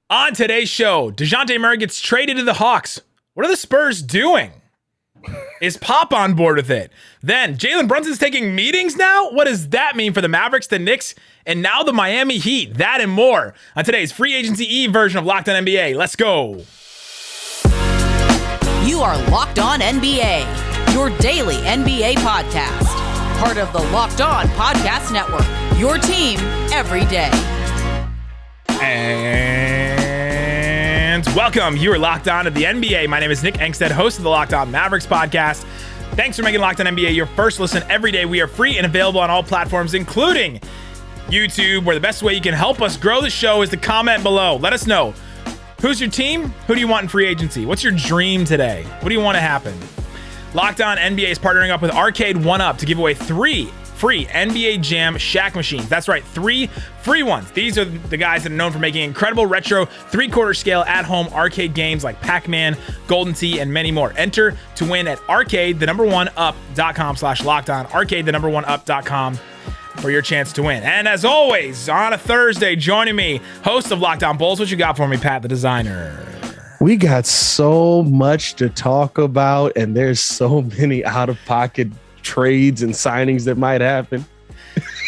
On today's show, Dejounte Murray gets traded to the Hawks. What are the Spurs doing? Is Pop on board with it? Then, Jalen Brunson's taking meetings now? What does that mean for the Mavericks, the Knicks, and now the Miami Heat? That and more on today's Free Agency Eve version of Locked On NBA. Let's go. You are Locked On NBA, your daily NBA podcast. Part of the Locked On Podcast Network, your team every day. And welcome. You are Locked On to the NBA. My name is Nick Angstadt, host of the Locked On Mavericks podcast. Thanks for making Locked On NBA your first listen every day. We are free and available on all platforms, including YouTube, where the best way you can help us grow the show is to comment below. Let us know. Who's your team? Who do you want in free agency? What's your dream today? What do you want to happen? Locked On NBA is partnering up with Arcade 1UP to give away 3 free NBA Jam Shaq machines. That's right, 3 free ones. These are the guys that are known for making incredible retro 3/4 scale at-home arcade games like Pac-Man, Golden Tee, and many more. Enter to win at arcade1up.com/lockedon. Arcade1up.com for your chance to win. And as always, on a Thursday, joining me, host of Locked On Bulls. What you got for me, Pat the Designer? We got so much to talk about, and there's so many out-of-pocket trades and signings that might happen.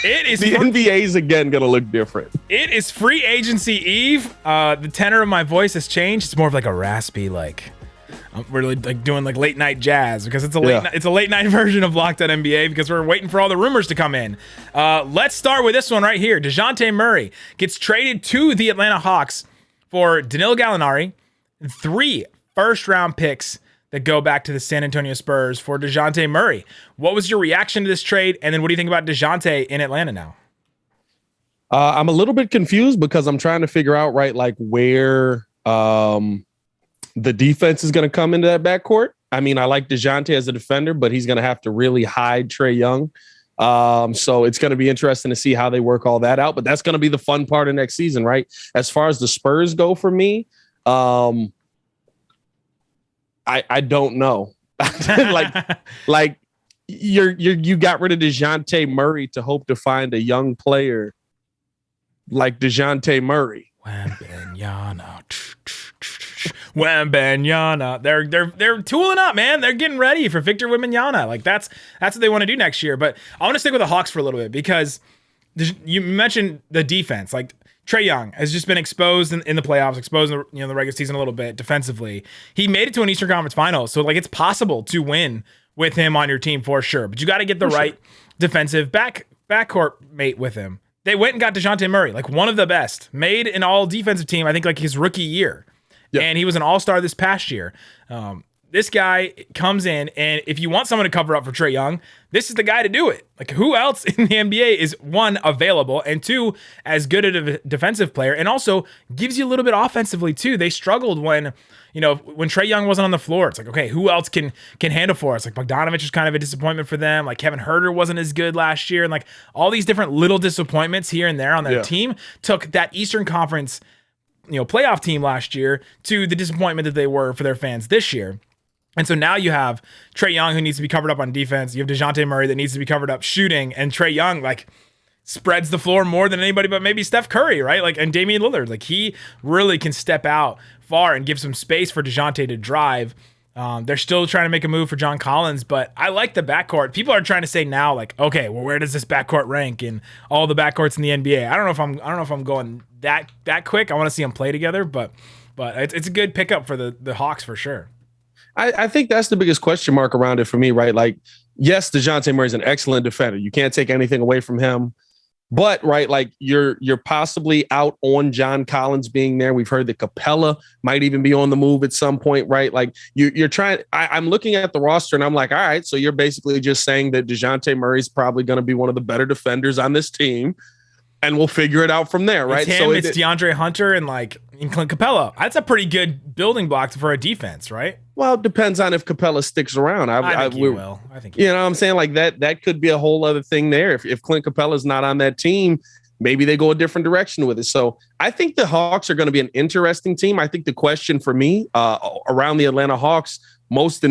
It is the NBA is again going to look different. It is free agency eve. The tenor of my voice has changed. It's more of like a raspy, like I'm really like doing like late night jazz because it's a late night version of Locked On NBA because we're waiting for all the rumors to come in. Let's start with this one right here. Dejounte Murray gets traded to the Atlanta Hawks for Danilo Gallinari and 3 first-round picks that go back to the San Antonio Spurs for Dejounte Murray. What was your reaction to this trade? And then what do you think about Dejounte in Atlanta now? I'm a little bit confused because I'm trying to figure out, right, like where the defense is going to come into that backcourt. I mean, I like Dejounte as a defender, but he's going to have to really hide Trae Young. So it's going to be interesting to see how they work all that out. But that's going to be the fun part of next season, right? As far as the Spurs go for me, I don't know. like you got rid of Dejounte Murray to hope to find a young player like Dejounte Murray. Wembanyama. They're tooling up, man. They're getting ready for Victor Wembanyama. Like that's what they want to do next year. But I want to stick with the Hawks for a little bit because you mentioned the defense. Like Trae Young has just been exposed in the playoffs, exposed in the regular season a little bit defensively. He made it to an Eastern Conference Finals, so like it's possible to win with him on your team for sure. But you got to get the right defensive backcourt mate with him. They went and got Dejounte Murray, like one of the best, made an all defensive team. I think like his rookie year, and he was an all-star this past year. This guy comes in, and if you want someone to cover up for Trae Young, this is the guy to do it. Like, who else in the NBA is, 1, available, and 2, as good at a defensive player, and also gives you a little bit offensively, too. They struggled when Trae Young wasn't on the floor. It's like, okay, who else can handle for us? Like, Bogdanovich was kind of a disappointment for them. Like, Kevin Huerter wasn't as good last year, and, like, all these different little disappointments here and there on their team took that Eastern Conference, playoff team last year to the disappointment that they were for their fans this year. And so now you have Trae Young who needs to be covered up on defense. You have Dejounte Murray that needs to be covered up shooting. And Trae Young, like, spreads the floor more than anybody but maybe Steph Curry, right? Like, and Damian Lillard. Like, he really can step out far and give some space for Dejounte to drive. They're still trying to make a move for John Collins, but I like the backcourt. People are trying to say now, like, okay, well, where does this backcourt rank in all the backcourts in the NBA? I don't know if I'm going that quick. I want to see them play together, but it's a good pickup for the Hawks for sure. I think that's the biggest question mark around it for me, right? Like, yes, Dejounte Murray is an excellent defender. You can't take anything away from him. But, right, like you're possibly out on John Collins being there. We've heard that Capella might even be on the move at some point, right? Like you're trying. I'm looking at the roster and I'm like, all right, so you're basically just saying that Dejounte Murray is probably going to be one of the better defenders on this team. And we'll figure it out from there, right? It's him, it's DeAndre Hunter and Clint Capella. That's a pretty good building block for a defense, right? Well, it depends on if Capella sticks around. I think he will. I think you know what I'm saying? Like that could be a whole other thing there. If Clint Capella's not on that team, maybe they go a different direction with it. So I think the Hawks are going to be an interesting team. I think the question for me around the Atlanta Hawks most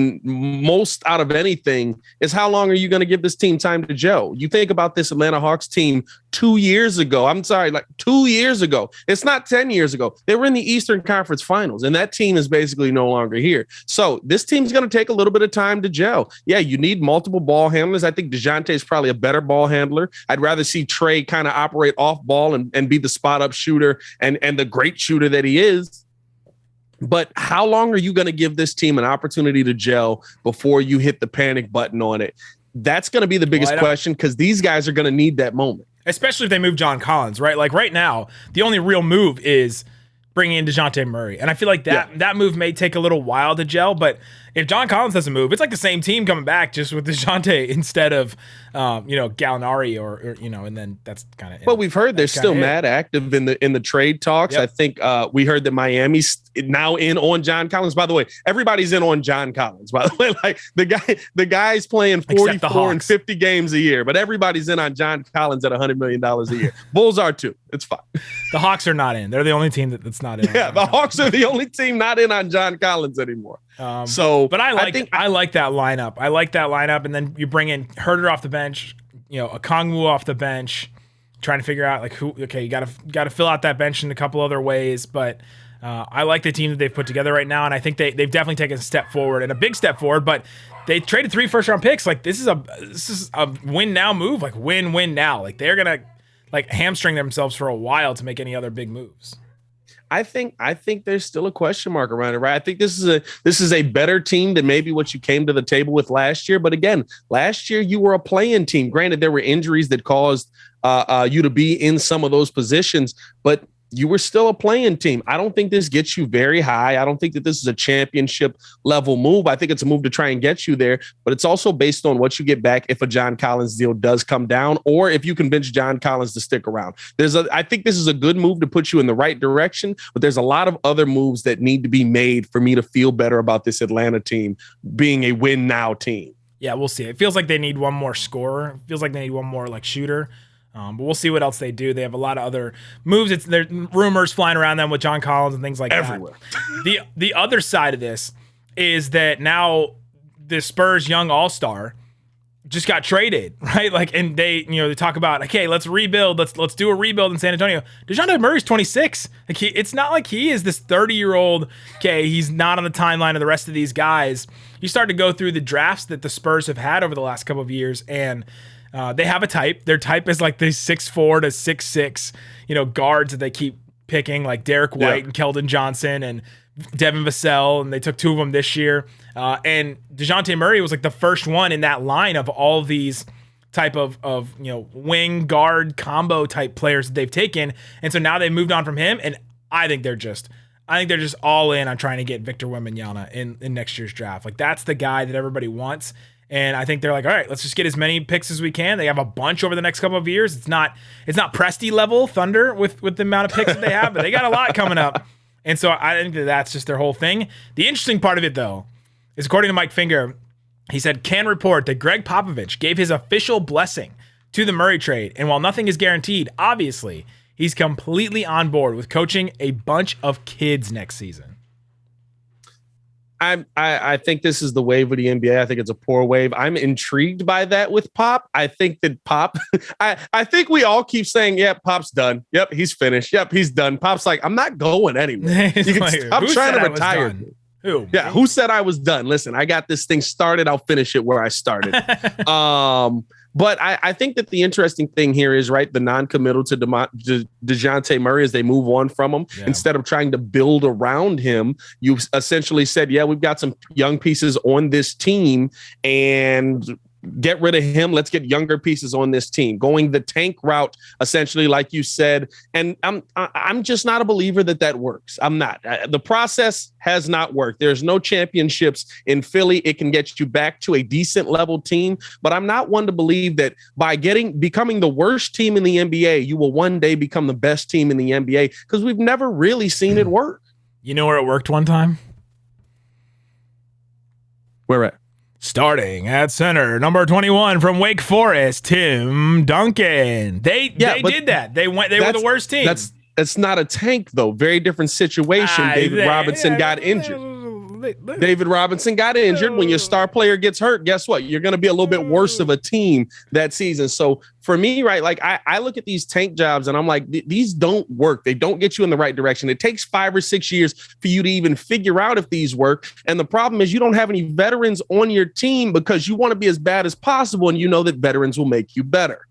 out of anything is how long are you going to give this team time to gel? You think about this Atlanta Hawks team 2 years ago. I'm sorry, like 2 years ago. It's not 10 years ago. They were in the Eastern Conference Finals, and that team is basically no longer here. So this team's going to take a little bit of time to gel. Yeah, you need multiple ball handlers. I think Dejounte is probably a better ball handler. I'd rather see Trey kind of operate off ball and be the spot up shooter and the great shooter that he is. But how long are you going to give this team an opportunity to gel before you hit the panic button on it? That's going to be the biggest question, because these guys are going to need that moment. Especially if they move John Collins, right? Like right now, the only real move is bringing in Dejounte Murray. And I feel like that move may take a little while to gel, but if John Collins doesn't move, it's like the same team coming back just with Dejounte instead of, Gallinari or and then that's kind of. But we've heard they're still mad active in the trade talks. Yep. I think we heard that Miami's now in on John Collins. By the way, everybody's in on John Collins. By the way, like the guy's playing 44 and 50 games a year, but everybody's in on John Collins at $100 million a year. Bulls are too. It's fine. The Hawks are not in. They're the only team that's not in. Yeah, the Hawks are the only team not in on John Collins anymore. But I like that lineup. I like that lineup, and then you bring in Herder off the bench, Okongwu off the bench, trying to figure out like who. Okay, you got to fill out that bench in a couple other ways, but I like the team that they've put together right now, and I think they've definitely taken a step forward and a big step forward. But they traded 3 first-round picks. Like this is a win now move. Like win now. Like they're gonna like hamstring themselves for a while to make any other big moves. I think there's still a question mark around it, right? I think this is a better team than maybe what you came to the table with last year. But again, last year you were a play-in team. Granted, there were injuries that caused you to be in some of those positions, but you were still a play-in team. I don't think this gets you very high. I don't think that this is a championship level move. I think it's a move to try and get you there, but it's also based on what you get back if a John Collins deal does come down, or if you convince John Collins to stick around. I think this is a good move to put you in the right direction, but there's a lot of other moves that need to be made for me to feel better about this Atlanta team being a win now team. Yeah, we'll see. It feels like they need one more scorer. It feels like they need one more like shooter. But we'll see what else they do. They have a lot of other moves. There's rumors flying around them with John Collins and things like everywhere. That. The other side of this is that now the Spurs young all-star just got traded, right? Like, and they talk about, okay, let's rebuild. Let's do a rebuild in San Antonio. Dejounte Murray's 26. Like it's not like he is this 30-year-old. Okay, he's not on the timeline of the rest of these guys. You start to go through the drafts that the Spurs have had over the last couple of years, and they have a type. Their type is like the 6'4" to 6'6", guards that they keep picking, like Derek White and Keldon Johnson and Devin Vassell, and they took 2 of them this year. And Dejounte Murray was like the first one in that line of all these type of wing guard combo type players that they've taken. And so now they moved on from him, and I think they're just all in on trying to get Victor Wembanyama in next year's draft. Like that's the guy that everybody wants. And I think they're like, all right, let's just get as many picks as we can. They have a bunch over the next couple of years. It's not Presti level Thunder with the amount of picks that they have, but they got a lot coming up. And so I think that's just their whole thing. The interesting part of it, though, is according to Mike Finger, he said, can report that Greg Popovich gave his official blessing to the Murray trade. And while nothing is guaranteed, obviously, he's completely on board with coaching a bunch of kids next season. I think this is the wave of the NBA. I think it's a poor wave. I'm intrigued by that with Pop. I think that Pop, I think we all keep saying, yep, Pop's done. Yep, he's finished. Yep, he's done. Pop's like, I'm not going anywhere. You can stop trying to retire. Who? Yeah, who said I was done? Listen, I got this thing started. I'll finish it where I started. But I think that the interesting thing here is, right, the non-committal to Dejounte Murray as they move on from him. Yeah. Instead of trying to build around him, you essentially said, yeah, we've got some young pieces on this team, and get rid of him. Let's get younger pieces on this team. Going the tank route, essentially, like you said. And I'm just not a believer that works. I'm not. The process has not worked. There's no championships in Philly. It can get you back to a decent level team, but I'm not one to believe that by becoming the worst team in the NBA, you will one day become the best team in the NBA, because we've never really seen it work. You know where it worked one time? Where at? Starting at center, number 21 from Wake Forest, Tim Duncan. They did that. They were the worst team. That's not a tank, though. Very different situation. David Robinson got injured. David Robinson got injured. When your star player gets hurt, guess what? You're going to be a little bit worse of a team that season. So for me, right, like I look at these tank jobs and I'm like, these don't work. They don't get you in the right direction. It takes 5 or 6 years for you to even figure out if these work. And the problem is you don't have any veterans on your team because you want to be as bad as possible. And you know that veterans will make you better.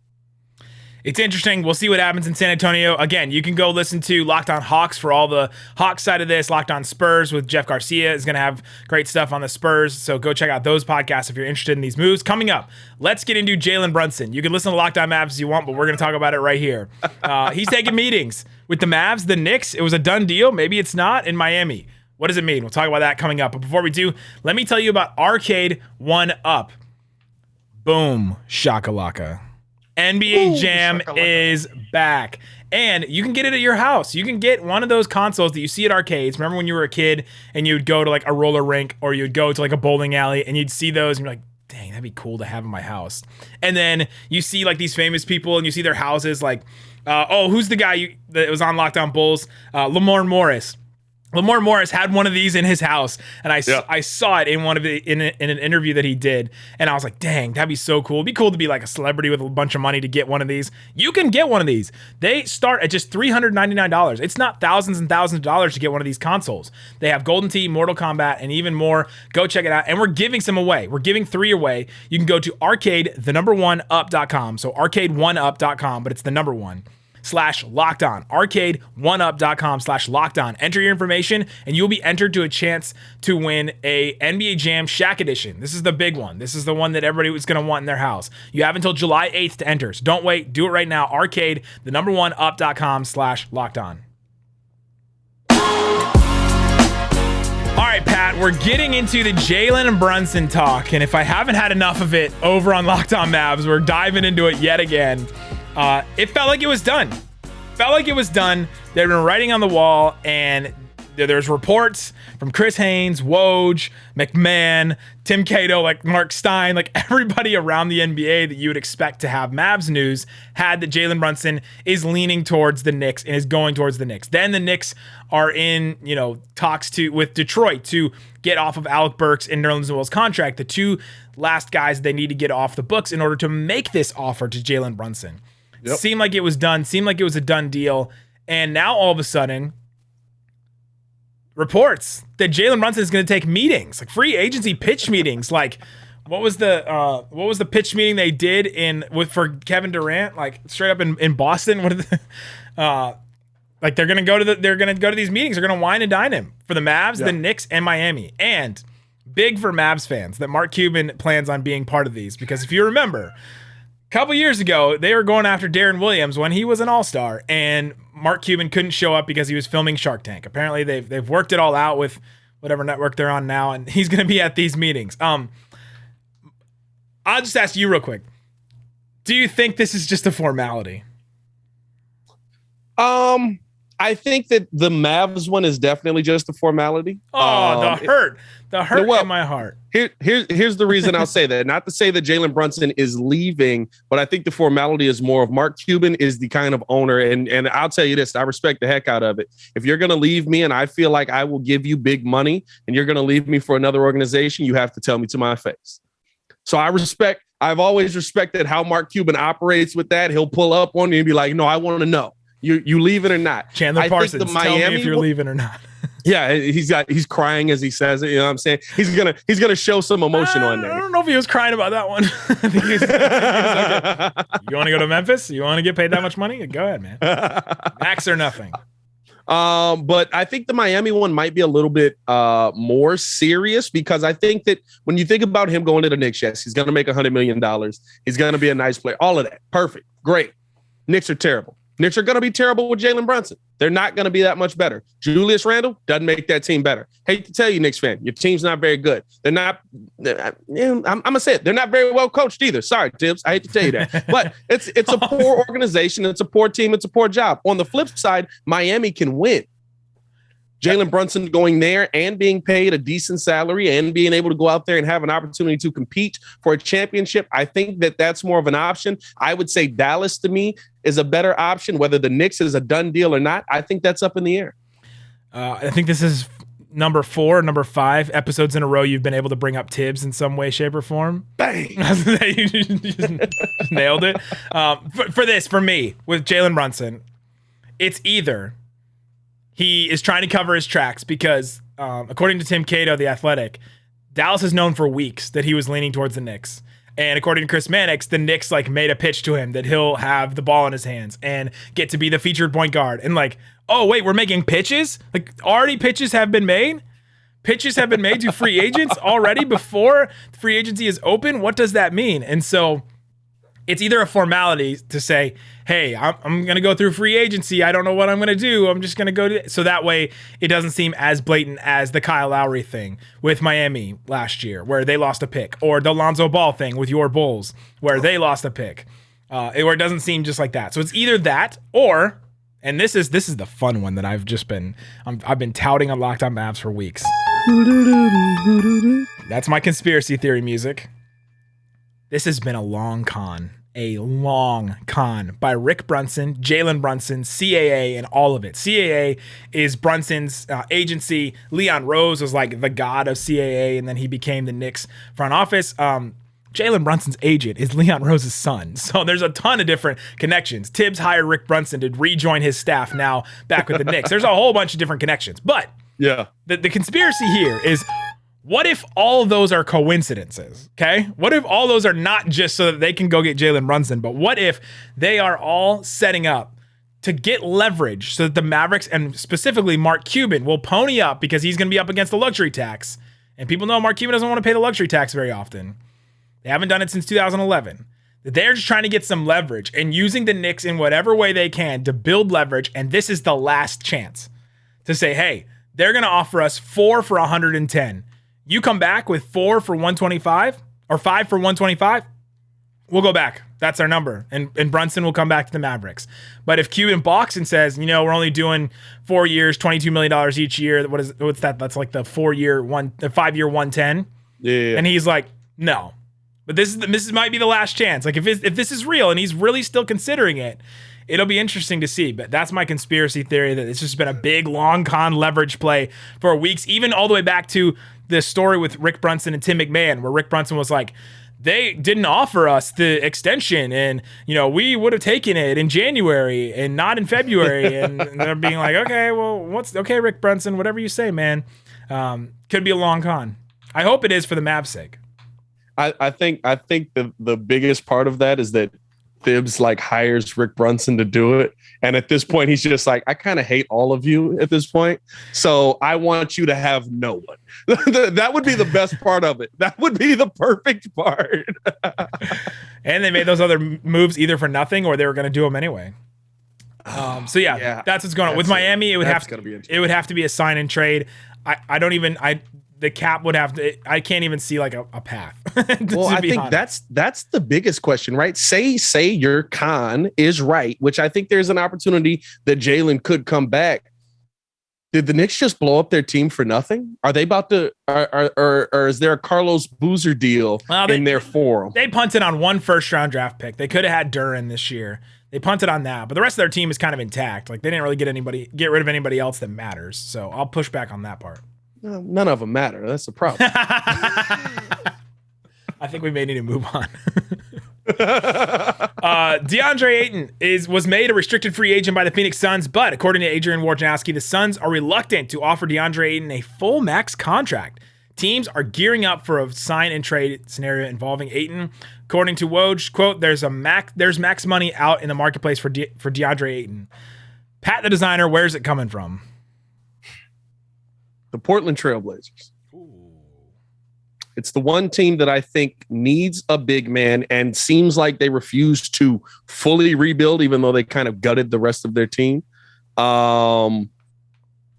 It's interesting. We'll see what happens in San Antonio. Again, you can go listen to Locked On Hawks for all the Hawks side of this. Locked On Spurs with Jeff Garcia is going to have great stuff on the Spurs. So go check out those podcasts if you're interested in these moves. Coming up, let's get into Jalen Brunson. You can listen to Locked On Mavs if you want, but we're going to talk about it right here. He's taking meetings with the Mavs, the Knicks. It was a done deal. Maybe it's not in Miami. What does it mean? We'll talk about that coming up. But before we do, let me tell you about Arcade 1-Up. Boom, shakalaka. NBA Jam is back. And you can get it at your house. You can get one of those consoles that you see at arcades. Remember when you were a kid and you'd go to like a roller rink or you'd go to like a bowling alley and you'd see those and you're like, dang, that'd be cool to have in my house. And then you see like these famous people and you see their houses like, who's the guy that was on Locked On Bulls? Lamar Morris. Lamar Morris had one of these in his house, and I saw it in in an interview that he did, and I was like, dang, that'd be so cool. It'd be cool to be like a celebrity with a bunch of money to get one of these. You can get one of these. They start at just $399. It's not thousands and thousands of dollars to get one of these consoles. They have Golden Tee, Mortal Kombat, and even more. Go check it out, and we're giving some away. We're giving 3 away. You can go to arcade1up.com, so arcade1up.com, but it's the number 1. /lockedon, arcade1up.com /lockedon. Enter your information and you'll be entered to a chance to win a NBA Jam Shaq Edition. This is the big one. This is the one that everybody was going to want in their house. You have until July 8th to enter. So don't wait. Do it right now. Arcade, the number 1up.com /lockedon. All right, Pat, we're getting into the Jalen Brunson talk. And if I haven't had enough of it over on Locked On Mavs, we're diving into it yet again. It felt like it was done. They've been writing on the wall, and there's reports from Chris Haynes, Woj, McMahon, Tim Cato, like Mark Stein, like everybody around the NBA that you would expect to have Mavs news had that Jalen Brunson is leaning towards the Knicks and is going towards the Knicks. Then the Knicks are in, talks with Detroit to get off of Alec Burks and Nerlens Noel's contract, the 2 last guys they need to get off the books in order to make this offer to Jalen Brunson. Yep. Seemed like it was done. Seemed like it was a done deal. And now all of a sudden, reports that Jalen Brunson is going to take meetings, like free agency pitch meetings. Like, what was the pitch meeting they did for Kevin Durant? Like straight up in Boston. What are like they're going to go to these meetings. They're going to wine and dine him for the Mavs, the Knicks, and Miami. And big for Mavs fans that Mark Cuban plans on being part of these, because if you remember, a couple years ago, they were going after Darren Williams when he was an all-star, and Mark Cuban couldn't show up because he was filming Shark Tank. Apparently, they've worked it all out with whatever network they're on now, and he's going to be at these meetings. I'll just ask you real quick. Do you think this is just a formality? I think that the Mavs one is definitely just a formality. The hurt in my heart. Here's the reason I'll say that. Not to say that Jalen Brunson is leaving, but I think the formality is more of Mark Cuban is the kind of owner. And I'll tell you this, I respect the heck out of it. If you're going to leave me and I feel like I will give you big money and you're going to leave me for another organization, you have to tell me to my face. So I've always respected how Mark Cuban operates with that. He'll pull up on you and be like, no, I want to know. You leaving or not? Chandler Parsons, tell me if you're leaving or not. Yeah, he's crying as he says it. You know what I'm saying? He's gonna show some emotion on there. I don't know if he was crying about that one. I think he was like, you want to go to Memphis? You want to get paid that much money? Go ahead, man. Max or nothing. But I think the Miami one might be a little bit more serious, because I think that when you think about him going to the Knicks, yes, he's going to make $100 million. He's going to be a nice player. All of that. Perfect. Great. Knicks are terrible. Knicks are going to be terrible with Jalen Brunson. They're not going to be that much better. Julius Randle doesn't make that team better. Hate to tell you, Knicks fan, your team's not very good. I'm going to say it. They're not very well coached either. Sorry, Tibbs. I hate to tell you that. But it's a poor organization. It's a poor team. It's a poor job. On the flip side, Miami can win. Jalen Brunson going there and being paid a decent salary and being able to go out there and have an opportunity to compete for a championship, I think that that's more of an option. I would say Dallas, to me, is a better option. Whether the Knicks is a done deal or not, I think that's up in the air. I think this is number 4, number 5 episodes in a row you've been able to bring up Tibbs in some way, shape, or form. Bang! You just nailed it. For me, with Jalen Brunson, it's either he is trying to cover his tracks because, according to Tim Cato, The Athletic, Dallas has known for weeks that he was leaning towards the Knicks. And according to Chris Mannix, the Knicks made a pitch to him that he'll have the ball in his hands and get to be the featured point guard. And oh wait, we're making pitches? Already pitches have been made? Pitches have been made to free agents already before free agency is open? What does that mean? And so it's either a formality to say, hey, I'm going to go through free agency. I don't know what I'm going to do. I'm just going to go to... So that way it doesn't seem as blatant as the Kyle Lowry thing with Miami last year where they lost a pick, or the Lonzo Ball thing with your Bulls where they lost a pick, where it doesn't seem just like that. So it's either that or... And this is the fun one that I've been touting on Locked On Mavs for weeks. That's my conspiracy theory music. This has been a long con by Rick Brunson, Jalen Brunson, CAA, and all of it. CAA is Brunson's agency. Leon Rose was the god of CAA, and then he became the Knicks front office. Jalen Brunson's agent is Leon Rose's son. So there's a ton of different connections. Tibbs hired Rick Brunson to rejoin his staff now back with the Knicks. There's a whole bunch of different connections. But yeah, the conspiracy here is, what if all of those are coincidences, okay? What if all those are not just so that they can go get Jalen Brunson, but what if they are all setting up to get leverage so that the Mavericks, and specifically Mark Cuban, will pony up because he's going to be up against the luxury tax. And people know Mark Cuban doesn't want to pay the luxury tax very often. They haven't done it since 2011. They're just trying to get some leverage and using the Knicks in whatever way they can to build leverage. And this is the last chance to say, hey, they're going to offer us 4 for 110. You come back with 4 for 125 or 5 for 125, we'll go back. That's our number. And Brunson will come back to the Mavericks. But if Cuban balks and says, we're only doing 4 years, $22 million each year, what's that? That's like the 5-year 110. Yeah. And he's like, no. But this might be the last chance. If this is real and he's really still considering it, it'll be interesting to see. But that's my conspiracy theory, that it's just been a big, long con leverage play for weeks, even all the way back to the story with Rick Brunson and Tim McMahon, where Rick Brunson was like, they didn't offer us the extension, and we would have taken it in January and not in February. And they're being like, okay, well, okay, Rick Brunson, whatever you say, man. Could be a long con. I hope it is for the Mavs' sake. I think the biggest part of that is that Thibs hires Rick Brunson to do it. And at this point, he's just I kind of hate all of you at this point. So I want you to have no one. That would be the best part of it. That would be the perfect part. And they made those other moves either for nothing or they were going to do them anyway. That's what's going on with Miami. It would have to be a sign and trade. The cap would have to. I can't even see a path. Well, I think that's the biggest question, right? Say your con is right, which I think there's an opportunity that Jalen could come back. Did the Knicks just blow up their team for nothing? Are they about to? Or is there a Carlos Boozer deal in their forum? They punted on 1 first-round draft pick. They could have had Duren this year. They punted on that, but the rest of their team is kind of intact. They didn't really get rid of anybody else that matters. So I'll push back on that part. None of them matter. That's the problem. I think we may need to move on. DeAndre Ayton was made a restricted free agent by the Phoenix Suns, but according to Adrian Wojnarowski, the Suns are reluctant to offer DeAndre Ayton a full max contract. Teams are gearing up for a sign and trade scenario involving Ayton. According to Woj, quote, there's max money out in the marketplace for DeAndre Ayton. Pat the designer, where's it coming from? The Portland Trailblazers. Ooh. It's the one team that I think needs a big man and seems like they refuse to fully rebuild, even though they kind of gutted the rest of their team.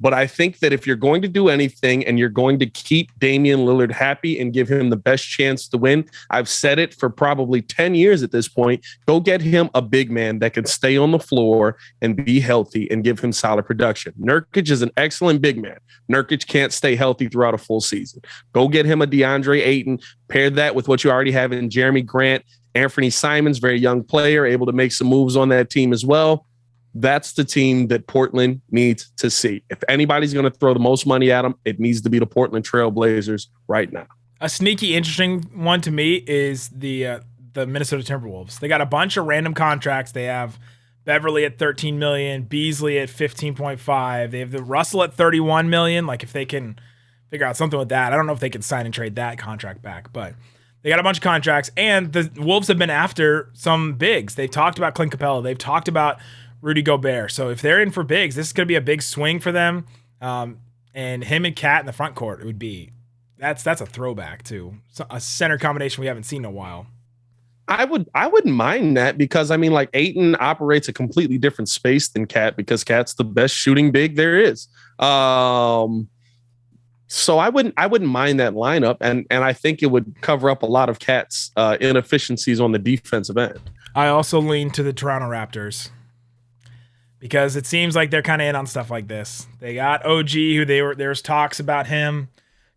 But I think that if you're going to do anything and you're going to keep Damian Lillard happy and give him the best chance to win, I've said it for probably 10 years at this point, go get him a big man that can stay on the floor and be healthy and give him solid production. Nurkic is an excellent big man. Nurkic can't stay healthy throughout a full season. Go get him a DeAndre Ayton, pair that with what you already have in Jeremy Grant, Anthony Simons, very young player, able to make some moves on that team as well. that's the team that Portland needs to see. If anybody's going to throw the most money at them, it needs to be the Portland Trail Blazers right now. A sneaky, interesting one to me is the Minnesota Timberwolves. They got a bunch of random contracts. They have Beverly at $13 million, Beasley at $15.5. They have the Russell at $31 million. Like, if they can figure out something with that, I don't know if they can sign and trade that contract back, but they got a bunch of contracts. And the Wolves have been after some bigs. They've talked about Clint Capella. They've talked about Rudy Gobert. So if they're in for bigs, this is going to be a big swing for them. And him and Cat in the front court, it would be that's a throwback to a center combination we haven't seen in a while. I wouldn't mind that, because I mean, like, Ayton operates a completely different space than Cat, because Cat's the best shooting big there is. So I wouldn't mind that lineup, and I think it would cover up a lot of Cat's inefficiencies on the defensive end. I also lean to the Toronto Raptors, because it seems like they're kind of in on stuff like this. They got OG, who there's talks about him,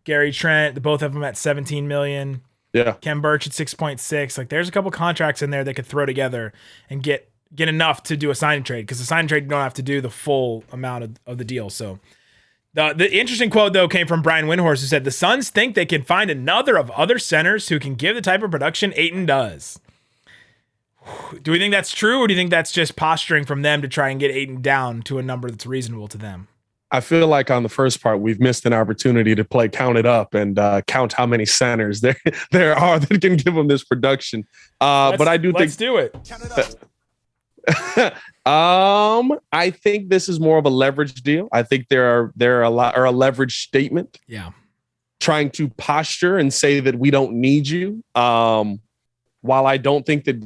Gary Trent, the both of them at $17 million. Yeah. Ken Birch at 6.6. Like, there's a couple contracts in there they could throw together and get enough to do a sign and trade, because the sign and trade, you don't have to do the full amount of the deal. So the interesting quote, though, came from Brian Windhorst, who said, the Suns think they can find another of other centers who can give the type of production Ayton does. Do we think that's true, or do you think that's just posturing from them to try and get Ayton down to a number that's reasonable to them? I feel like on the first part, we've missed an opportunity to play Count It Up and count how many centers there are that can give them this production. But I do think let's do it. Count it up. I think this is more of a leverage deal. I think there are a leverage statement. Yeah. Trying to posture and say that we don't need you. While I don't think that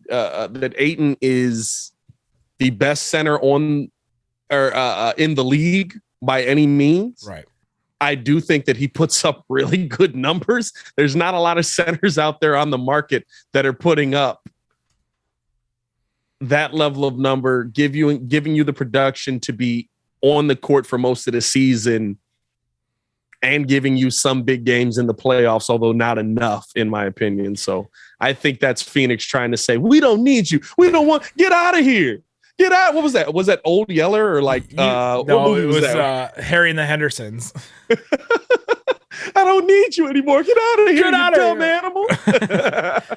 that Ayton is the best center on or in the league by any means. Right. I do think that he puts up really good numbers. There's not a lot of centers out there on the market that are putting up that level of number, giving you the production to be on the court for most of the season and giving you some big games in the playoffs, although not enough, in my opinion. So I think that's Phoenix trying to say, we don't need you. We don't want, get out of here. Get out. What was that? Was that Old Yeller or like No, it was Harry and the Hendersons. I don't need you anymore. Get out of here, Get out you of dumb here. animal.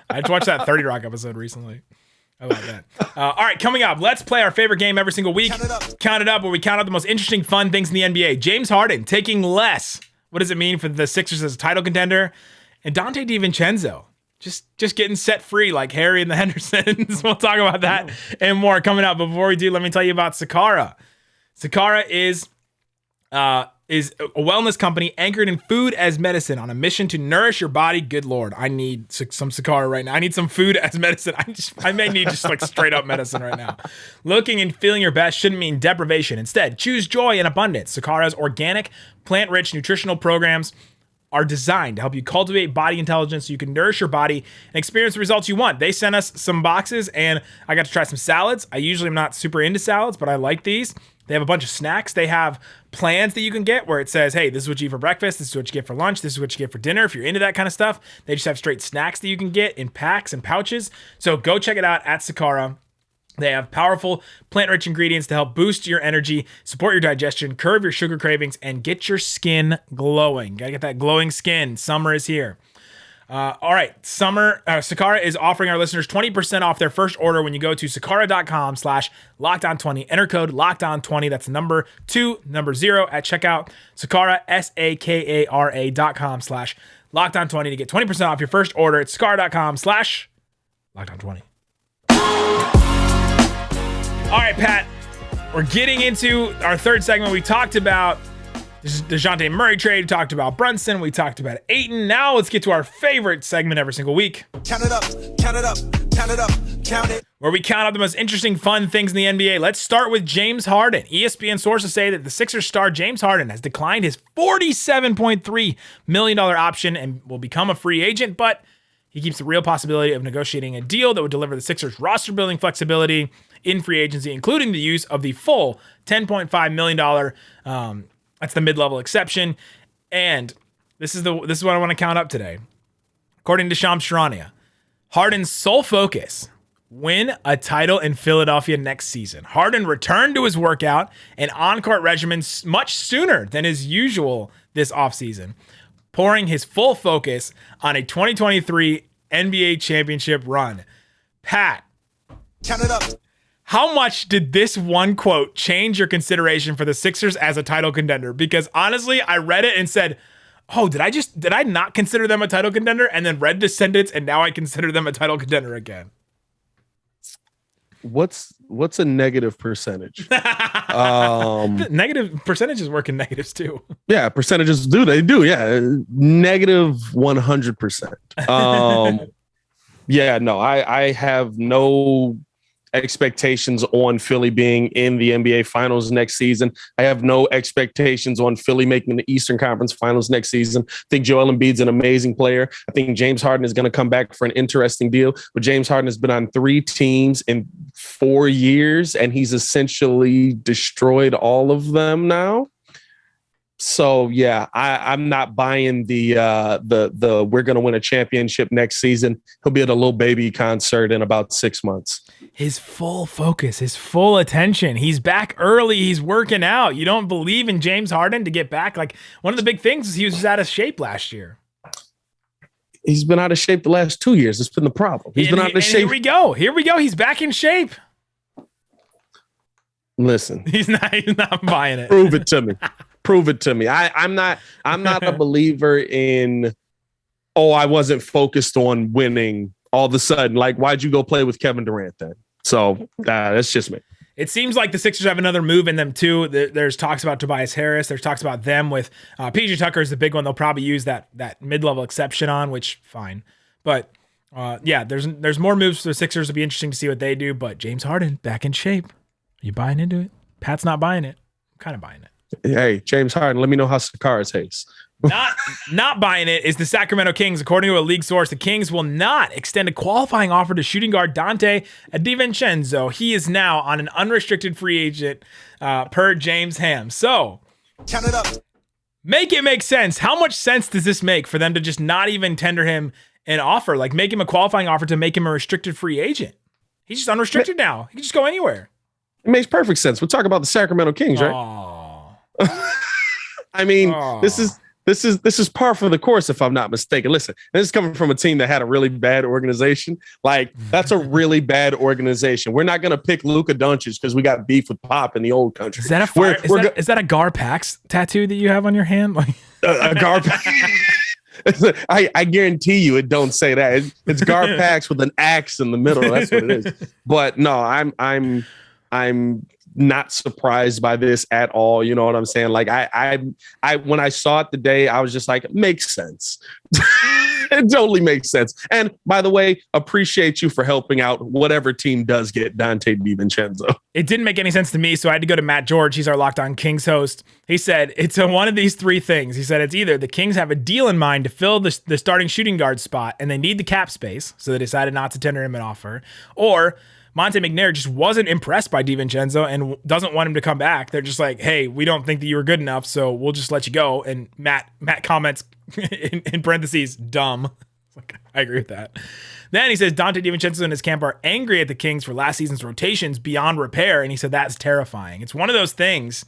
I just watched that 30 Rock episode recently. I love that. All right, coming up, let's play our favorite game every single week. Count it up, where we count out the most interesting, fun things in the NBA. James Harden taking less. What does it mean for the Sixers as a title contender? And Donte DiVincenzo just getting set free like Harry and the Hendersons. We'll talk about that and more coming up. But before we do, let me tell you about Sakara. Sakara is a wellness company anchored in food as medicine on a mission to nourish your body. Good Lord, I need some Sakara right now. I need some food as medicine. I may need just like straight up medicine right now. Looking and feeling your best shouldn't mean deprivation. Instead, choose joy and abundance. Sakara's organic, plant-rich nutritional programs are designed to help you cultivate body intelligence so you can nourish your body and experience the results you want. They sent us some boxes and I got to try some salads. I usually am not super into salads, but I like these. They have a bunch of snacks. They have plans that you can get where it says, hey, this is what you eat for breakfast. This is what you get for lunch. This is what you get for dinner. If you're into that kind of stuff, they just have straight snacks that you can get in packs and pouches. So go check it out at Sakara. They have powerful plant-rich ingredients to help boost your energy, support your digestion, curb your sugar cravings, and get your skin glowing. Gotta get that glowing skin. Summer is here. All right, Sakara is offering our listeners 20% off their first order when you go to sakara.com/lockedon20. Enter code lockedon20. That's number 0 at checkout. Sakara, SAKARA.com/lockedon20 to get 20% off your first order at sakara.com/lockedon20. All right, Pat, we're getting into our third segment. We talked about the Dejounte Murray trade. We talked about Brunson. We talked about Ayton. Now let's get to our favorite segment every single week. Count it up, count it up, count it up, count it. Where we count out the most interesting, fun things in the NBA. Let's start with James Harden. ESPN sources say that the Sixers star James Harden has declined his $47.3 million option and will become a free agent, but he keeps the real possibility of negotiating a deal that would deliver the Sixers roster-building flexibility in free agency, including the use of the full $10.5 million. That's the mid-level exception. And this is what I want to count up today. According to Shams Charania, Harden's sole focus win a title in Philadelphia next season. Harden returned to his workout and on-court regimen much sooner than is usual this offseason, pouring his full focus on a 2023 NBA championship run. Pat, Count it up. how much did this one quote change your consideration for the Sixers as a title contender? Because honestly, I read it and said, oh, did I not consider them a title contender? And then read the sentence and now I consider them a title contender again. What's a negative percentage? Negative percentages work in negatives too. Yeah, percentages do. They do. Yeah. Negative 100%. Yeah, no, I have no expectations on Philly being in the NBA Finals next season. I have no expectations on Philly making the Eastern Conference Finals next season. I think Joel Embiid's an amazing player. I think James Harden is going to come back for an interesting deal. But James Harden has been on 3 teams in 4 years, and he's essentially destroyed all of them now. So yeah, I'm not buying the we're going to win a championship next season. He'll be at a Lil Baby concert in about 6 months. His full focus, his full attention. He's back early. He's working out. You don't believe in James Harden to get back? Like, one of the big things is he was out of shape last year. He's been out of shape the last 2 years. It's been the problem. He's been out of shape. Here we go. He's back in shape. Listen, He's not buying it. prove it to me. Prove it to me. I'm not a believer in, I wasn't focused on winning all of a sudden. Like, why'd you go play with Kevin Durant then? So that's just me. It seems like the Sixers have another move in them too. There's talks about Tobias Harris. There's talks about them with PG Tucker is the big one. They'll probably use that mid-level exception on, which fine. But yeah, there's more moves for the Sixers. It'll be interesting to see what they do. But James Harden back in shape. Are you buying into it? Pat's not buying it. I'm kind of buying it. Hey, James Harden, let me know how Sakara tastes. Not buying it is the Sacramento Kings. According to a league source, the Kings will not extend a qualifying offer to shooting guard Donte DiVincenzo. He is now on an unrestricted free agent per James Ham. So, Count it up. make it make sense. How much sense does this make for them to just not even tender him an offer? Like, make him a qualifying offer to make him a restricted free agent. He's just unrestricted now. He can just go anywhere. It makes perfect sense. We're talking about the Sacramento Kings, right? I mean, this is par for the course, if I'm not mistaken. Listen, this is coming from a team that had a really bad organization. Like, that's a really bad organization. We're not going to pick Luka Doncic because we got beef with Pop in the old country. Is that is that a Gar Pax tattoo that you have on your hand? Like a Gar Pax? I guarantee you it don't say that. It's Gar Pax with an axe in the middle. That's what it is. But no, I'm not surprised by this at all. You know what I'm saying? Like, I when I saw it today, I was just like, it makes sense. It totally makes sense. And by the way, appreciate you for helping out whatever team does get Donte DiVincenzo. It didn't make any sense to me, so I had to go to Matt George. He's our Locked On Kings host. He said, it's one of these 3 things. He said, it's either the Kings have a deal in mind to fill the starting shooting guard spot and they need the cap space, so they decided not to tender him an offer, or Monte McNair just wasn't impressed by DiVincenzo and doesn't want him to come back. They're just like, hey, we don't think that you were good enough, so we'll just let you go. And Matt comments in parentheses, dumb. Like, I agree with that. Then he says Donte DiVincenzo and his camp are angry at the Kings for last season's rotations beyond repair, and he said that's terrifying. It's one of those things,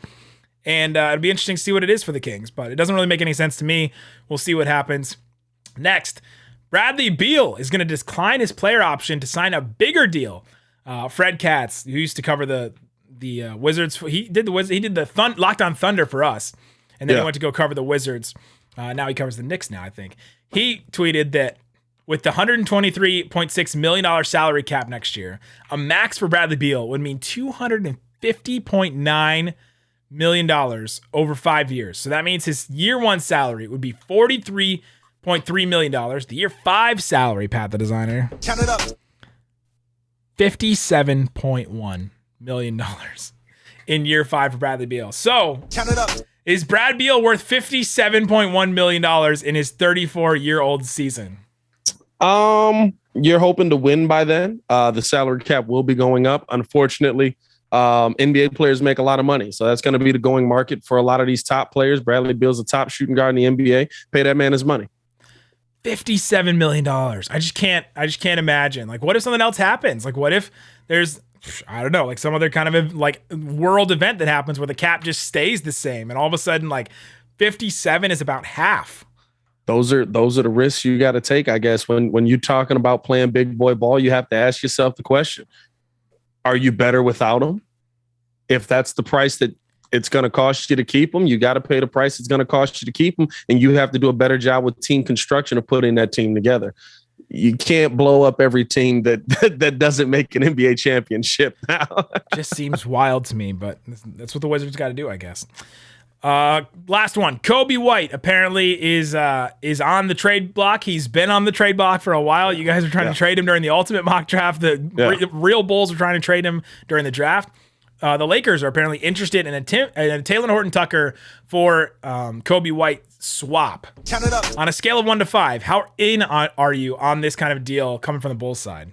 and it'll be interesting to see what it is for the Kings, but it doesn't really make any sense to me. We'll see what happens. Next, Bradley Beal is going to decline his player option to sign a bigger deal. Fred Katz, who used to cover the Wizards, he did the Locked On Thunder for us, and then he went to go cover the Wizards. Now he covers the Knicks now, I think. He tweeted that with the $123.6 million salary cap next year, a max for Bradley Beal would mean $250.9 million over 5 years. So that means his year 1 salary would be $43.3 million. The year 5 salary, Pat the Designer. Count it up. $57.1 million in year 5 for Bradley Beal. So, count it up. Is Brad Beal worth $57.1 million in his 34-year-old season? You're hoping to win by then. The salary cap will be going up. Unfortunately, NBA players make a lot of money. So that's going to be the going market for a lot of these top players. Bradley Beal's a top shooting guard in the NBA. Pay that man his money. $57 million. I just can't imagine. Like, what if something else happens? Like, what if there's, I don't know, like some other kind of like world event that happens where the cap just stays the same, and all of a sudden, like 57 is about half. Those are the risks you got to take, I guess. When you're talking about playing big boy ball, you have to ask yourself the question: are you better without them? If that's the price that it's going to cost you to keep them, you got to pay the price it's going to cost you to keep them, and you have to do a better job with team construction of putting that team together. You can't blow up every team that doesn't make an NBA championship now. Just seems wild to me, but that's what the Wizards got to do, I guess. Last one. Kobe White apparently is on the trade block. He's been on the trade block for a while. You guys are trying to trade him during the ultimate mock draft. The real Bulls are trying to trade him during the draft. The Lakers are apparently interested in a Talon Horton-Tucker for Kobe White swap. Count it up. On a scale of 1 to 5, how in are you on this kind of deal coming from the Bulls side?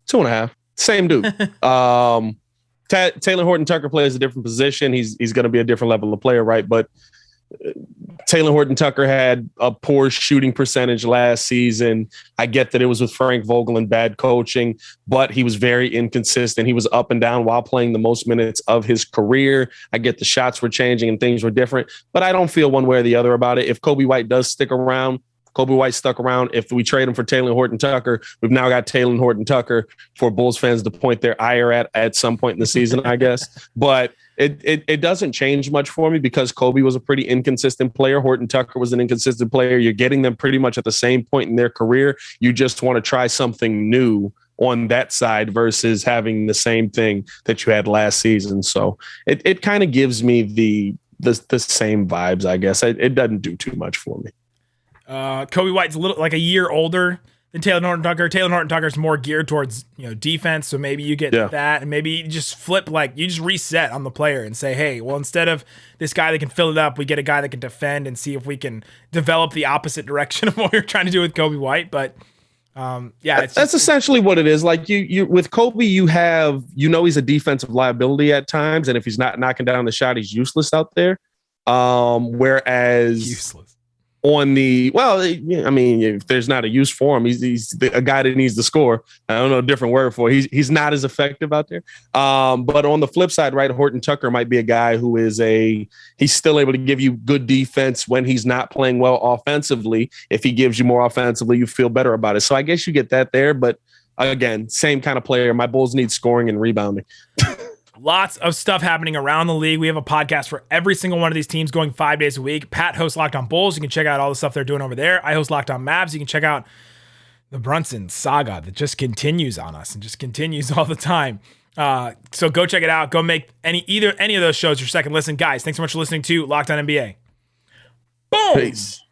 2.5. Same dude. Talon Horton-Tucker plays a different position. He's going to be a different level of player, right? But Talon Horton-Tucker had a poor shooting percentage last season. I get that it was with Frank Vogel and bad coaching, but he was very inconsistent. He was up and down while playing the most minutes of his career. I get the shots were changing and things were different, but I don't feel one way or the other about it. If Kobe White does stick around, Kobe White stuck around. If we trade him for Talon Horton-Tucker, we've now got Talon Horton-Tucker for Bulls fans to point their ire at some point in the season, I guess. But it doesn't change much for me because Kobe was a pretty inconsistent player. Horton-Tucker was an inconsistent player. You're getting them pretty much at the same point in their career. You just want to try something new on that side versus having the same thing that you had last season. So it kind of gives me the same vibes, I guess. It doesn't do too much for me. Kobe White's a little like a year older than Talon Horton-Tucker. Talon Horton-Tucker's more geared towards defense, so maybe you get that, and maybe you just flip, like you just reset on the player and say, hey, well, instead of this guy that can fill it up, we get a guy that can defend and see if we can develop the opposite direction of what we are trying to do with Kobe White. But that's essentially what it is. Like you with Kobe, you have he's a defensive liability at times, and if he's not knocking down the shot, he's useless out there. Whereas useless. If there's not a use for him, he's a guy that needs to score. I don't know a different word for it. He's not as effective out there. But on the flip side, right, Horton-Tucker might be a guy who is he's still able to give you good defense when he's not playing well offensively. If he gives you more offensively, you feel better about it. So I guess you get that there. But again, same kind of player. My Bulls need scoring and rebounding. Lots of stuff happening around the league. We have a podcast for every single one of these teams going 5 days a week. Pat hosts Locked On Bulls. You can check out all the stuff they're doing over there. I host Locked On Mavs. You can check out the Brunson saga that just continues on us and just continues all the time. So go check it out. Go make any of those shows your second listen. Guys, thanks so much for listening to Locked On NBA. Boom! Peace.